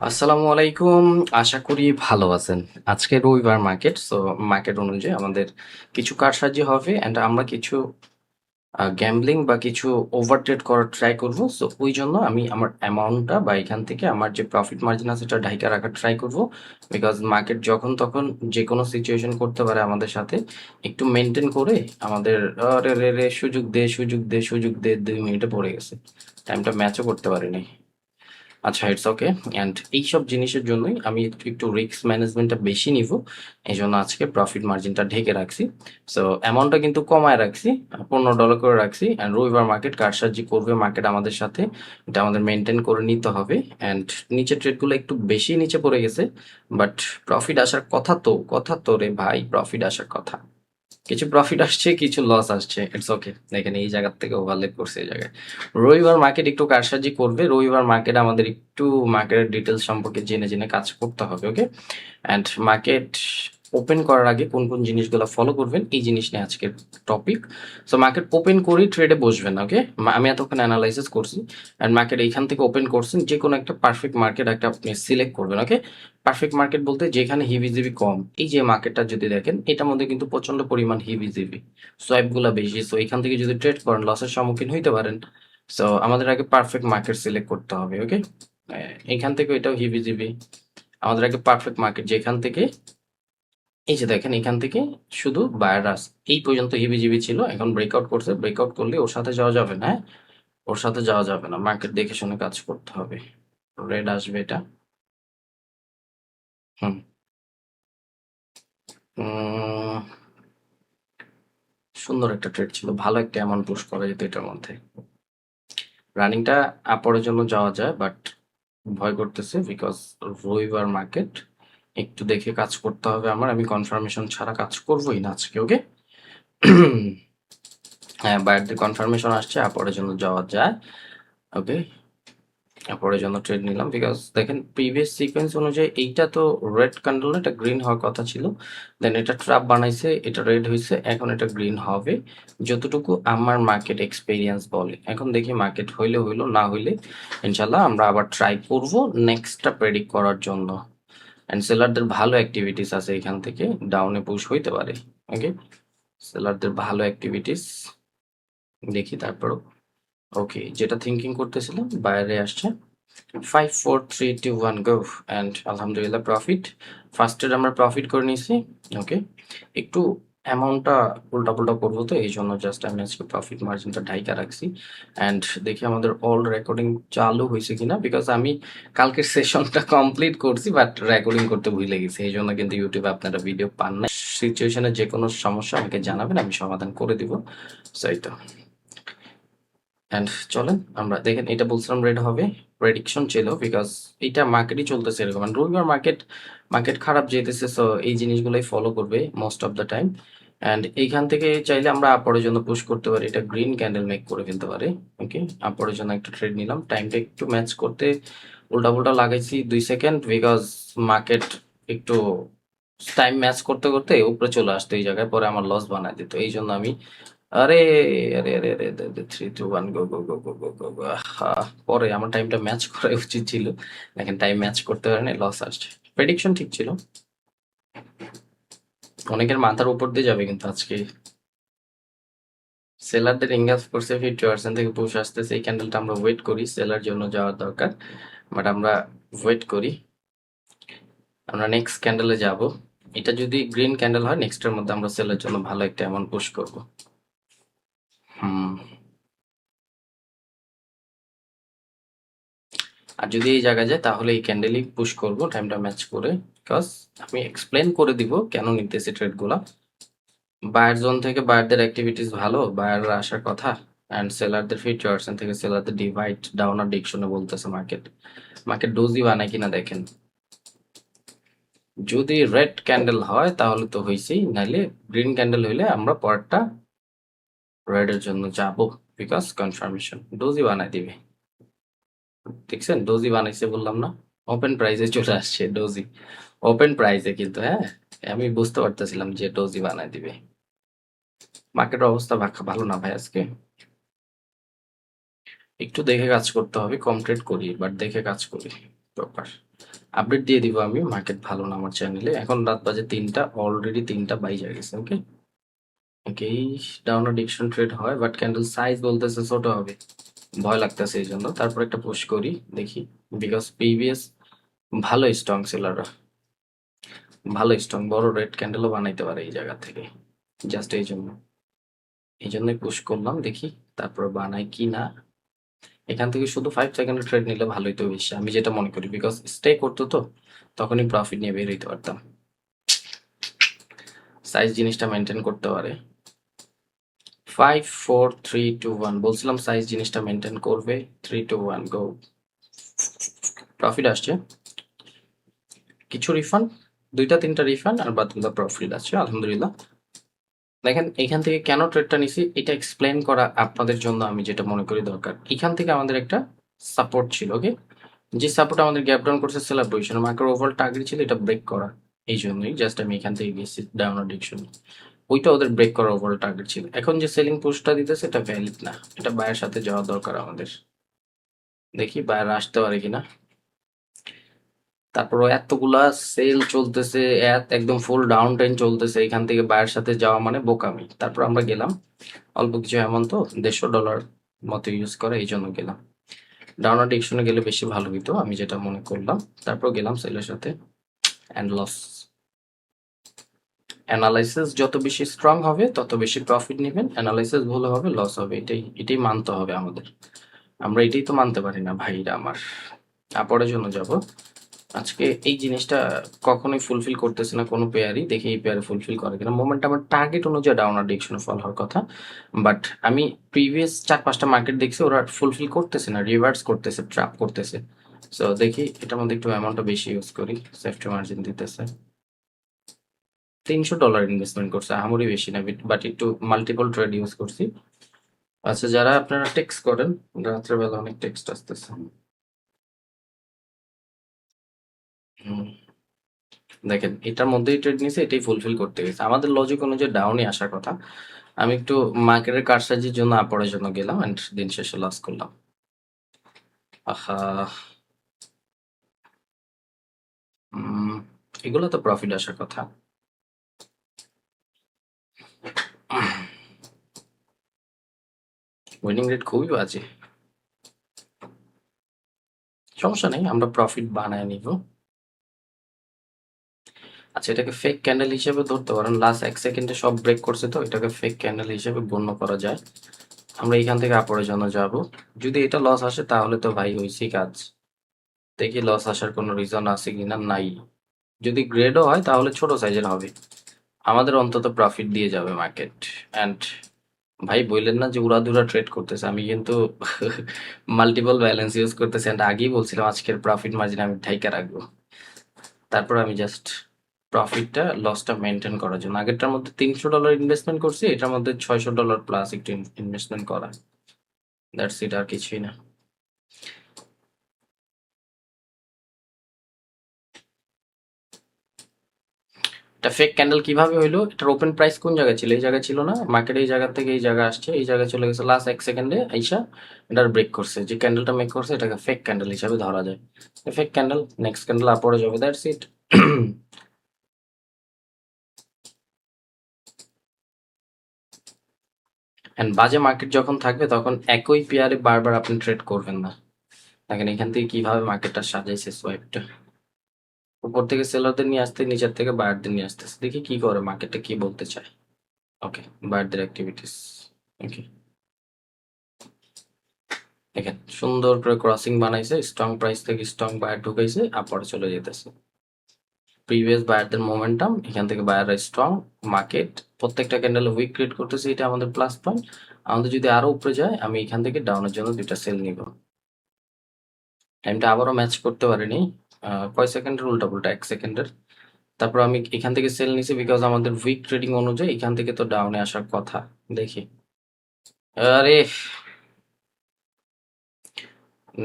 আসসালামু আলাইকুম। আশা করি ভালো আছেন। আজকে রবিবার মার্কেট। সো মার্কেট অনুযায়ী আমাদের কিছু কারসাজি হবে অ্যান্ড আমরা কিছু গ্যাম্বলিং বা কিছু ওভার ট্রেড করার ট্রাই করব। সো ওইজন্য আমি আমার অ্যামাউন্টটা বা এখান থেকে আমার যে প্রফিট মার্জিন আছে এটা ঢাইকা রাখার ট্রাই করব। বিকজ মার্কেট যখন তখন যেকোনো সিচুয়েশন করতে পারে আমাদের সাথে। একটু মেইনটেইন করে আমাদের আরে রে রে সুযোগ দে, সুযোগ দে, সুযোগ দে ২ মিনিটে পড়ে গেছে। টাইমটা ম্যাচও করতে পারিনি। আচ্ছা, ইটস ওকে। অ্যান্ড এইসব জিনিসের জন্যই আমি একটু একটু রিস্ক ম্যানেজমেন্টটা বেশি নিব। এই জন্য আজকে প্রফিট মার্জিনটা ঢেকে রাখছি। সো অ্যামাউন্টটা কিন্তু কমায় রাখছি, $15 করে রাখছি। অ্যান্ড রবিবার মার্কেট কারসাজি করবে মার্কেট আমাদের সাথে, এটা আমাদের মেনটেন করে নিতে হবে। অ্যান্ড নিচের ট্রেডগুলো একটু বেশি নিচে পড়ে গেছে, বাট প্রফিট আসার কথা তো রে ভাই, প্রফিট আসার কথা। কিছু প্রফিট আসছে, কিছু লস আসছে। It's okay. দেখেন এই জায়গার থেকে ওভারলেপ করছে এই জায়গায়। রবিবার মার্কেট একটু কারসাজি করবে। রবিবার মার্কেট আমাদের একটু মার্কেটের ডিটেলস সম্পর্কে জেনে জেনে কাজ করতে হবে। ওকে। অ্যান্ড মার্কেট ওপেন করার আগে কোন কোন জিনিসগুলো ফলো করবেন এই জিনিস নিয়ে আজকের টপিক। সো মার্কেট ওপেন করেই ট্রেডে বসবেন। ওকে। আমি এতক্ষণ অ্যানালাইসিস করছি অ্যান্ড মার্কেট এইখান থেকে ওপেন করছেন, যে কোনো একটা পারফেক্ট মার্কেট একটা আপনি সিলেক্ট করবেন। ওকে। পারফেক্ট মার্কেট বলতে যেখানে হিবিজিবি কম। এই যে মার্কেটটা যদি দেখেন এটার মধ্যে কিন্তু প্রচন্ড পরিমাণ হিবিজিবি, সোয়াইপগুলো বেশি। সো এখান থেকে যদি ট্রেড করেন লসের সম্মুখীন হইতে পারেন। সো আমাদের আগে পারফেক্ট মার্কেট সিলেক্ট করতে হবে। ওকে। এখান থেকে এটাও হিবিজিবি। আমাদের আগে পারফেক্ট মার্কেট যেখান থেকে, এই যে দেখেন এখান থেকে শুধু বায়ার আস এই পর্যন্ত হিবিজিবি ছিল, এখন ব্রেকআউট করছে। ব্রেকআউট করলে ওর সাথে যাওয়া যাবে না, হ্যাঁ? ওর সাথে যাওয়া যাবে না, মার্কেট দেখে শুনে কাজ করতে হবে। রেড আসবে এটা। হুম। উম, সুন্দর একটা ট্রেড ছিল, ভালো একটা অ্যামাউন্ট পুশ করা যেত এটার মধ্যে। রানিংটা আপরের জন্য যাওয়া যায়, বাট ভয় করতেছে বিকজ রবিবার মার্কেট একটু দেখে কাজ করতে হবে আমার। আমি কনফার্মেশন ছাড়া কাজ করবোই না আজকে। ওকে। হ্যাঁ, বাইরের কনফার্মেশন আসছে, আপরের জন্য যাওয়া যায়। ওকে। পরের জন্য ট্রেড নিলাম বিকজ দেখেন প্রিভিয়াস সিকোয়েন্স অনুযায়ী এইটা তো রেড ক্যান্ডেল, এটা গ্রিন হওয়ার কথা ছিল। দেন এটা ট্র্যাপ বানাইছে, এটা রেড হয়েছে, এখন এটা গ্রিন হবে যতটুকু আমার মার্কেট এক্সপেরিয়েন্স বলে। এখন দেখি মার্কেট হইলে হইলো, না হইলে ইনশাল্লাহ আমরা আবার ট্রাই করব নেক্সটটা প্রেডিক্ট করার জন্য। অ্যান্ড সেলারদের ভালো অ্যাক্টিভিটিস আছে, এখান থেকে ডাউনে পুশ হইতে পারে। ওকে। সেলারদের ভালো অ্যাক্টিভিটিস দেখি তারপরও। ওকে, যেটা থিঙ্কিং করতেছিলাম বাইরে আসছে। 5 4 3 2 1 গো। অ্যান্ড আলহামদুলিল্লাহ প্রফিট। ফার্স্টের আমরা প্রফিট করে নিয়েছি। ওকে। একটু অ্যামাউন্টটা উল্টাপুল্টা করবো, তো এই জন্য জাস্ট আমি আজকে প্রফিট মার্জিনটা ঢাইকা রাখছি। অ্যান্ড দেখি আমাদের অল রেকর্ডিং চালু হয়েছে কিনা, বিকজ আমি কালকের সেশনটা কমপ্লিট করছি বাট রেকর্ডিং করতে ভুলে গেছি। এই জন্য কিন্তু ইউটিউবে আপনারা ভিডিও পান না। সিচুয়েশনে যে কোনো সমস্যা আমাকে জানাবেন, আমি সমাধান করে দিব। সো এই তো। অ্যান্ড চলেন আমরা দেখেন, এটা বলছিলাম রেড হবে, প্রেডিকশন ছিল বিকজ এইটা মার্কেটই চলতেছে এরকম। And রবিবার মার্কেট মার্কেট খারাপ যেতেছে, সো এই জিনিসগুলোই ফলো করবে most of the time. And এইখান থেকে চাইলে আমরা আপরের জন্য পুশ করতে পারি, এটা গ্রিন ক্যান্ডেল মেক করে ফেলতে পারে। ওকে। আপরের জন্য একটা ট্রেড নিলাম, টাইমটা একটু ম্যাচ করতে উল্টা পুল্টা লাগাইছি 2 সেকেন্ড বিকজ মার্কেট একটু টাইম ম্যাচ করতে করতে উপরে চলে আসতো এই জায়গায়, পরে আমার লস বানায় দিত। এই জন্য আমি আরে আরে আরে আরে 3 2 1 গো গো গো গো গো গো গো। পরে আমার টাইমটা ম্যাচ করা উচিত ছিল, দেখেন টাইম ম্যাচ করতে পারেনি, লস আসছে। প্রেডিকশন ঠিক ছিল। অনেকের মাথার উপর দিয়ে যাবে কিন্তু আজকে। সেলারদের ইনগাস করছে 50% থেকে পুশ আসতেছে, এই ক্যান্ডেলটা আমরা ওয়েট করি, সেলার জন্য যাওয়ার দরকার, বাট আমরা ওয়েট করি। আমরা নেক্সট ক্যান্ডেলে যাব। এটা যদি গ্রিন ক্যান্ডেল হয় নেক্সটের মধ্যে আমরা সেলের জন্য ভালো একটা অ্যামাউন্ট পুশ করব। হুম। আর যদি এই জায়গায় যায় তাহলে এই ক্যান্ডেলই পুশ করব টাইমটা ম্যাচ করে, বিকজ আমি এক্সপ্লেন করে দিব কেন নিতেছি ট্রেডগুলা। বায়ার জোন থেকে বায়ারদের অ্যাক্টিভিটিস ভালো, বায়াররা আসার কথা। অ্যান্ড সেলারদের 50% থেকে সেলারদের ডিভাইড ডাউন আর ডিকশনে বলতেছে মার্কেট। মার্কেট ডোজি বানায় কিনা দেখেন। যদি রেড ক্যান্ডেল হয় তাহলে তো হইছেই, নাইলে গ্রিন ক্যান্ডেল হইলে আমরা পরেরটা রেড এর জন্য যাব, বিকজ কনফার্মেশন ডোজি বানায় দিবে। দেখছেন ডোজি বানাইছে বললাম না, ওপেন প্রাইসে চলে আসছে ডোজি। ওপেন প্রাইসে কিন্তু, হ্যাঁ, আমি বুঝতে পারতেছিলাম যে ডোজি বানায় দিবে। মার্কেটের অবস্থা ভালো না ভাই আজকে। একটু দেখে কাজ করতে হবে, কম ট্রেড করি বাট দেখে কাজ করি প্রপার। আপডেট দিয়ে দিব আমি, মার্কেট ভালো না আমার চ্যানেলে। এখন রাত বাজে ৩টা, অলরেডি ৩টা বাইজা গেছে। ওকে, ওকে, ডাউন ডিকশন ট্রেড হয় বাট ক্যান্ডেল সাইজ বলতেছে ছোট হবে, ভয় লাগতেছে এই জন্য। তারপর একটা পুশ করি দেখি, বিকজ প্রিভিয়াস ভালো স্ট্রং সেলাররা, ভালো স্ট্রং বড় রেড ক্যান্ডেলও বানাইতে পারে এই জায়গা থেকে, জাস্ট এই জন্যই পুশ করলাম দেখি তারপর বানাই কি না। এখান থেকে শুধু 5 সেকেন্ডের ট্রেড নিলে ভালোই তো বেশি, আমি যেটা মনে করি, বিকজ স্টে করতো তো তখনই প্রফিট নিয়ে বের হইতে পারতাম। সাইজ জিনিসটা মেনটেন করতে পারে। 5 4 3 2 1 বলছিলাম সাইজ জিনিসটা মেনটেন করবে। 3 2 1 গো। প্রফিট আসছে, কিছু রিফান্ড, 2টা 3টা রিফান্ড আর বাদগুলো প্রফিট আছে আলহামদুলিল্লাহ। দেখেন এখান থেকে কেন ট্রেডটা নিছি এটা এক্সপ্লেন করা আপনাদের জন্য আমি যেটা মনে করি দরকার। এখান থেকে আমাদের একটা সাপোর্ট ছিল, ওকে, যে সাপোর্ট আমাদের গ্যাপ ডাউন করছে seller position, market overall target ছিল এটা ব্রেক করা। এই জন্যই জাস্ট আমি এখান থেকে গেছি ডাউন ডিরেকশন, ওইটা ওদের ব্রেক করার ওভারঅল টার্গেট ছিল। এখন যে সেলিং পুশটা দিতেছে এটা ভ্যালিড না, এটা বায়ের সাথে যাওয়া দরকার আমাদের। দেখি বায়ার আসতে পারে কিনা। তারপরও এতগুলা সেল চলতেছে, একদম ফুল ডাউন টাইম চলতেছে, এখান থেকে বায়ের সাথে যাওয়া মানে বোকামি। তারপর আমরা গেলাম, অল্প কিছু অ্যামাউন্ট তো $150 মতো ইউজ করে এই জন্য গেলাম। ডাউনার ডিরেকশনে গেলে বেশি ভালো হইতো আমি যেটা মনে করলাম। তারপর গেলাম সেলের সাথে অ্যান্ড লস। অ্যানালাইসিস যত বেশি স্ট্রং হবে তত বেশি প্রফিট নেবেন, অ্যানালাইসিস ভুল হবে লস হবে, এটাই এটাই মানতে হবে আমাদের। আমরা এটাই তো মানতে পারি না ভাইরা আমার। আপরের জন্য যাব আজকে, এই জিনিসটা কখনোই ফুলফিল করতেছে না কোনো পেয়ারই, দেখি এই পেয়ারে ফুলফিল করে কিনা। মোমেন্ট আমার টার্গেট অনুযায়ী ডাউনার ডিরেকশনে ফল হওয়ার কথা, বাট আমি প্রিভিয়াস 4-5টা মার্কেট দেখছি ওরা ফুলফিল করতেছে না, রিভার্স করতেছে, ট্র্যাপ করতেছে। সো দেখি এটার মধ্যে একটু অ্যামাউন্টটা বেশি ইউজ করি, সেফটি মার্জিন দিতেছে। $300 ইনভেস্টমেন্ট করছে, আহামরি বেশি না, বাট একটু মাল্টিপল ট্রেড ইউজ করছি। আচ্ছা, যারা আপনারা টেক্সট করেন, রাত্রেবেলা অনেক টেক্সট আসতেছে। হুম, দেখেন এটার মধ্যেই ট্রেড নিছে, এটাই ফুলফিল করতে গেছে, আমাদের লজিক অনুযায়ী ডাউনে আসার কথা। আমি একটু মার্কেটের কারসাজির জন্য আপরের জন্য গেলাম এন্ড দিন শেষে লস করলাম। আহা, এগুলো তো প্রফিট আসার কথা। উইনিং রেট খুবই বাজে, সমস্যা নেই, আমরা প্রফিট বানায় নিব। আচ্ছা, এটাকে ফেক ক্যান্ডেল হিসেবে ধরতে পারেন, লাস্ট 1 সেকেন্ডে সব ব্রেক করছে তো এটাকে ফেক ক্যান্ডেল হিসেবে গণ্য করা যায়। আমরা এখান থেকে আপরের জন্য যাব, যদি এটা লস আসে তাহলে তো ভাই হইছেই কাজ। দেখি লস আসার কোনো রিজন আছে কিনা, নাই। যদি গ্রেডও হয় তাহলে ছোট সাইজের হবে, আমাদের অন্তত প্রফিট দিয়ে যাবে মার্কেট। অ্যান্ড ভাই বললেন না যে উড়াধুরা ট্রেড করতেছে, আমি কিন্তু মাল্টিপল ব্যালেন্স ইউজ করতেছি, অ্যান্ড আগেই বলছিলাম আজকের প্রফিট মার্জিন আমি ঢাইকা রাখবো। তারপর আমি জাস্ট প্রফিটটা লসটা মেনটেন করার জন্য আগেরটার মধ্যে $300 ইনভেস্টমেন্ট করছি, এটার মধ্যে $600 প্লাস একটু ইনভেস্টমেন্ট করা, দ্যাটস ইট, আর কিছুই না। এটা ফেক ক্যান্ডেল কিভাবে হইলো, এটার ওপেন প্রাইস কোন জায়গায় ছিল, এই জায়গায় ছিল না, মার্কেট এই জায়গা থেকে এই জায়গা আসছে, এই জায়গায় চলে গেছে, লাস্ট 1 সেকেন্ডে আইসা এটার ব্রেক করছে, যে ক্যান্ডেলটা মেক করছে এটাকে ফেক ক্যান্ডেল হিসাবে ধরা যায়। ফেক ক্যান্ডেল, নেক্সট ক্যান্ডেল আপরে যাবে, দ্যাটস ইট। এন্ড বাজে মার্কেট যখন থাকবে তখন একই পেয়ারে বারবার আপনি ট্রেড করবেন না। দেখেন এখান থেকে কিভাবে মার্কেটটা সাজাইছে সোয়াইপটা, উপর থেকে সেলারদের নিয়ে আসতে, নিচের থেকে বায়ারদের নিয়ে আসতেছে, দেখি কি করে মার্কেটটা কি বলতে চায়। ওকে, বায়ারদের অ্যাক্টিভিটিস, ওকে, দেখেন সুন্দর করে ক্রসিং বানাইছে, স্ট্রং প্রাইস থেকে স্ট্রং বায়ার ঢুকাইছে, আপরে চলে যেতেছে। প্রিভিয়াস বায়ারদের মোমেন্টাম, এখান থেকে বায়াররা স্ট্রং, মার্কেট প্রত্যেকটা ক্যান্ডেলে উইক ক্রিয়েট করতেছে, এটা আমাদের প্লাস পয়েন্ট। আমাদের যদি আরো উপরে যায় আমি এখান থেকে ডাউনের জন্য 2টা সেল নিব। টাইমটা আবারও ম্যাচ করতে পারিনি, কয় সেকেন্ডের উল্টা পুল্টা 1 সেকেন্ডের। তারপর আমি এখান থেকে সেল নিছি বিকজ আমাদের উইক ট্রেডিং অনুযায়ী এখান থেকে তো ডাউনে আসার কথা। দেখি, আরে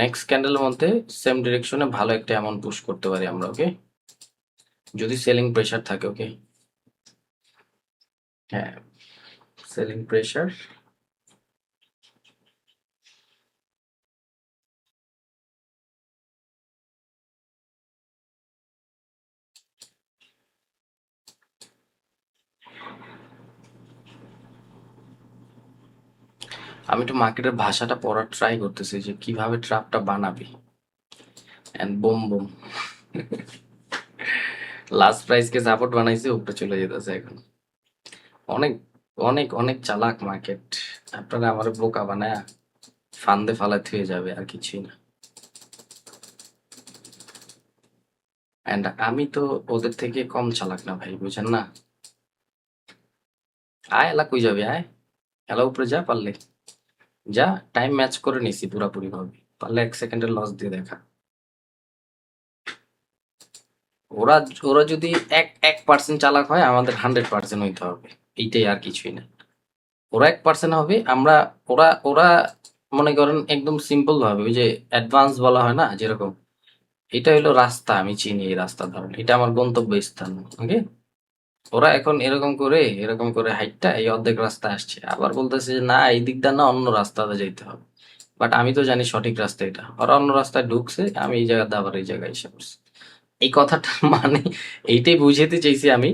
নেক্সট ক্যান্ডেলের মধ্যে সেম ডিরেকশনে ভালো একটা অ্যামাউন্ট পুশ করতে পারি আমরা, ওকে, যদি সেলিং প্রেশার থাকে, ওকে, হ্যাঁ, সেলিং প্রেশার। আমি একটু মার্কেটের ভাষাটা পড়ার ট্রাই করতেছি যে কিভাবে ট্রাপটা বানাবি। এন্ড বুম বুম, লাস্ট প্রাইসকে সাপোর্ট বানাইছে, উপরে চলে যেতেছে এখন। অনেক অনেক অনেক চালাক মার্কেট। আপনারা আমার বোকা বানায় ফান্দে ফালায় থুয়ে যাবে, আর কিছুই না। এন্ড আমি তো ওদের থেকে কম চালাক না ভাই, বুঝেন না? আয় এলা কই যাবে, আয় এলা উপরে যা পারলে। যা, টাইম ম্যাচ করে নিছি পুরাপুরি ভাবে, পারলে 1 সেকেন্ডের লস দিয়ে দেখা। ওরা ওরা যদি এক 1% চালাক হয়, আমাদের 100% হইতে হবে। এইটাই, আর কিছুই না। ওরা 1% হবে, আমরা ওরা ওরা মনে করেন একদম সিম্পল ভাবে, ওই যে অ্যাডভান্স বলা হয় না যেরকম, এটা হলো রাস্তা, আমি চিনি এই রাস্তা, ধরেন এটা আমার গন্তব্য স্থান। ওকে, ওরা এখন এরকম করে হাইটটা এই অর্ধেক রাস্তা আসছে, আবার বলতেছে যে না এই দিকটা না, অন্য রাস্তাতে যেতে হবে। বাট আমি তো জানি সঠিক রাস্তা এটা, ওরা অন্য রাস্তায় ঢুকছে, আমি এই জায়গাতে আবার এই জায়গায় এসে পড়ছি। এই কথাটা মানে এইটাই বুঝাতে চাইছি আমি।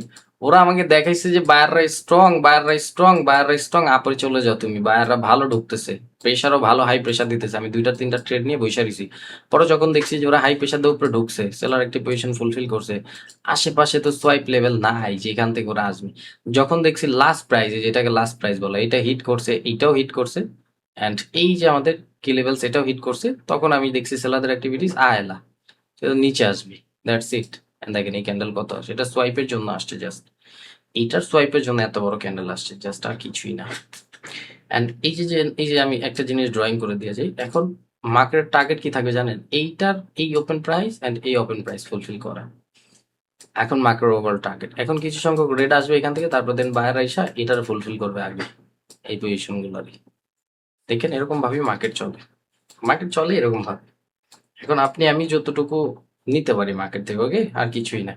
ওরা আমাকে দেখাইছে যে বায়াররা স্ট্রং, বায়াররা স্ট্রং, বায়াররা স্ট্রং, আপরে চলে যাও তুমি, বায়াররা ভালো ঢুকতেছে, প্রেশারও ভালো, হাই প্রেশার দিতেছে। আমি 2টা 3টা ট্রেড নিয়ে বসে রইছি। পরে যখন দেখছি যে ওরা হাই প্রেশার দিয়ে উপরে ঢুকছে, সেলার একটি পজিশন ফুলফিল করছে, আশেপাশে তো সোয়াইপ লেভেল নাই যেখান থেকে ওরা আসবে। যখন দেখছি লাস্ট প্রাইজ, যেটাকে লাস্ট প্রাইজ বলে, এটা হিট করছে, এইটাও হিট করছে, অ্যান্ড এই যে আমাদের কি লেভেল সেটাও হিট করছে, তখন আমি দেখছি সেলারদের অ্যাক্টিভিটিস আয়লা, সেটা নিচে আসবে। That's it. এন্ড দেখেন এই ক্যান্ডেল কত, সেটা সোয়াইপের জন্য আসছে জাস্ট, এইটার সোয়াইপের জন্য এত বড় ক্যান্ডেল আসছে, জাস্ট, আর কিছুই না। এন্ড এই যে আমি একটা জিনিস ড্রয়িং করে দিয়ে যাই এখন। মার্কেটের টার্গেট কি থাকবে জানেন? এইটার এই ওপেন প্রাইস এন্ড এই ওপেন প্রাইস ফুলফিল করা। এখন মার্কেট ওভারঅল টার্গেট, এখন কিছু সংখ্যক রেড আসবে এখান থেকে, তারপর দেন বায়ার আইসা এটার ফুলফিল করবে আগে, এই পজিশন গুলারই। দেখেন এরকম ভাবেই মার্কেট চলে, মার্কেট চলে এরকম ভাবে। এখন আপনি আমি যতটুকু নিতে পারি মার্কেট থেকে, ওকে, আর কিছুই না।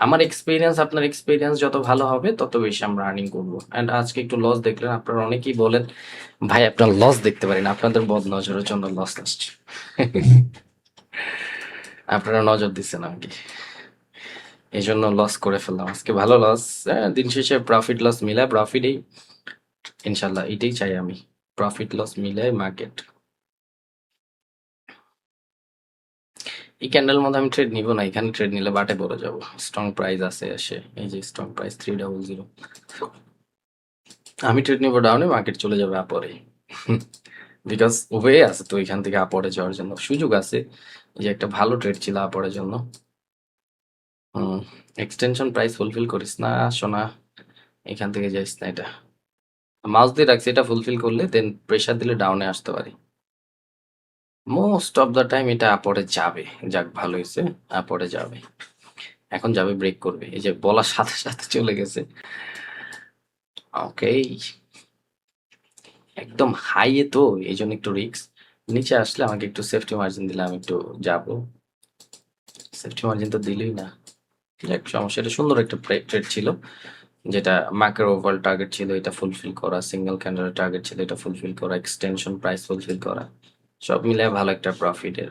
আমার এক্সপিরিয়েন্স, আপনার এক্সপিরিয়েন্স যত ভালো হবে তত বেশি আমরা আর্নিং করবো। অ্যান্ড আজকে একটু লস দেখলেন, আপনারা অনেকেই বলেন ভাই আপনার লস দেখতে পারেন, আপনাদের বদ নজরের জন্য লস আসছে। আপনারা নজর দিচ্ছেন আমাকে, এই জন্য লস করে ফেললাম আজকে, ভালো লস। হ্যাঁ, দিন শেষে প্রফিট লস মিলায়, প্রফিটেই ইনশাল্লাহ, এটাই চাই আমি, প্রফিট লস মিলায় মার্কেট। এই ক্যান্ডেল মধ্যে আমি ট্রেড নিব না, এখানে ট্রেড নিলে বাটে পড়ে যাবো। স্ট্রং প্রাইস আছে আসে, এই যে স্ট্রং প্রাইস 300। আমি ট্রেড নিব ডাউনে, মার্কেট চলে যাবে আপরে। বিকজ ওয়ে আছে তো এখান থেকে আপরে যাওয়ার জন্য সুযোগ আছে। এই যে একটা ভালো ট্রেড ছিল আপরের জন্য। হুম, এক্সটেনশন প্রাইস ফুলফিল করিস না সোনা, এখান থেকে যাইস না। এটা মাউস দিয়ে রাখছি, এটা ফুলফিল করলে দেন প্রেসার দিলে ডাউনে আসতে পারি। মোস্ট অফ দ্য টাইম এটা আপরে যাবে। যাক, ভালো হয়েছে, আপরে যাবে। এখন যাবে, ব্রেক করবে, এই যে বলার সাথে সাথে চলে গেছে। ওকে, একদম হাইয়ে তো, এই জন্য একটু রিস্ক। নিচে আসলে আমাকে একটু সেফটি মার্জিন দিলে আমি একটু যাবো। সেফটি মার্জিন তো দিলই না। যাক, সমস্যা, এটা সুন্দর একটা ট্রেড ছিল, যেটা ম্যাক্রো ওভারঅল টার্গেট ছিল এটা ফুলফিল করা, সিঙ্গেল ক্যান্ডেলের টার্গেট ছিল এটা ফুলফিল করা, এক্সটেনশন প্রাইস ফুলফিল করা, সব মিলে ভালো একটা প্রফিটের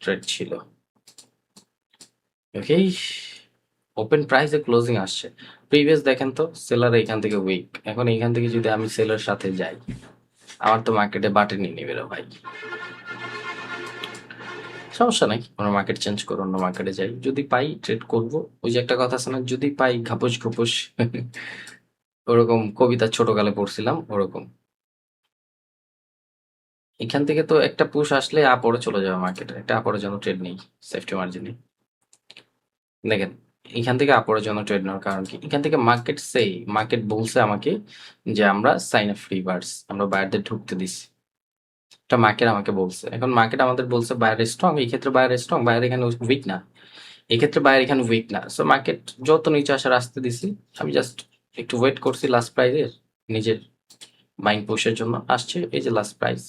ট্রেড ছিল। ওকে, ওপেন প্রাইসে ক্লোজিং আসছে। প্রিভিয়াস দেখেন তো, সেলার এখান থেকে উইক, এখন এখান থেকে যদি আমি সেলার সাথে যাই, আমার তো মার্কেটে বাটে নিয়ে নেবে রে ভাই। সমস্যা নাই, আমরা মার্কেট চেঞ্জ করো, অন্য মার্কেটে যাই, যদি পাই ট্রেড করব। ওই যে একটা কথা আছে না, যদি পাই ঘাপস ঘুপস, ওরকম কবিতা ছোটকালে পড়ছিলাম ওরকম। এখান থেকে তো একটা পুশ আসলে আপরে চলে যাবে মার্কেটে, একটা আপরের জন্য ট্রেড নেই, সেফটি মার্জিনে। দেখেন, এখান থেকে আপরের জন্য ট্রেড নেওয়ার কারণ কি, এখান থেকে মার্কেট বলছে আমাকে যে আমরা সাইন আপ ফ্রি বার্ডস, আমরা বাইরেদের ঢুকতে দিছি। এটা মার্কেট আমাকে বলছে, এখন মার্কেট আমাদের বলছে বাইরে স্ট্রং, এই ক্ষেত্রে বাইরে স্ট্রং, বাইরে এখানে উইক না, এই ক্ষেত্রে বাইরে এখানে উইক না। সো মার্কেট যত নিচে আসার আসতে দিছি, আমি জাস্ট একটু ওয়েট করছি লাস্ট প্রাইজের, নিজের মাইন্ড পুশের জন্য আসছে, এই যে লাস্ট প্রাইস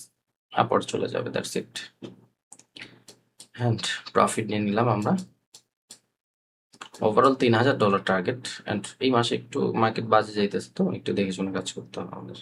আপর চলে যাবে, দ্যাটস ইট। অ্যান্ড প্রফিট নিয়ে নিলাম আমরা। Overall $3000 target. অ্যান্ড এই মাসে একটু মার্কেট বাজে যাইতেছে, তো একটু দেখে শুনে কাজ করতে হবে আমাদের।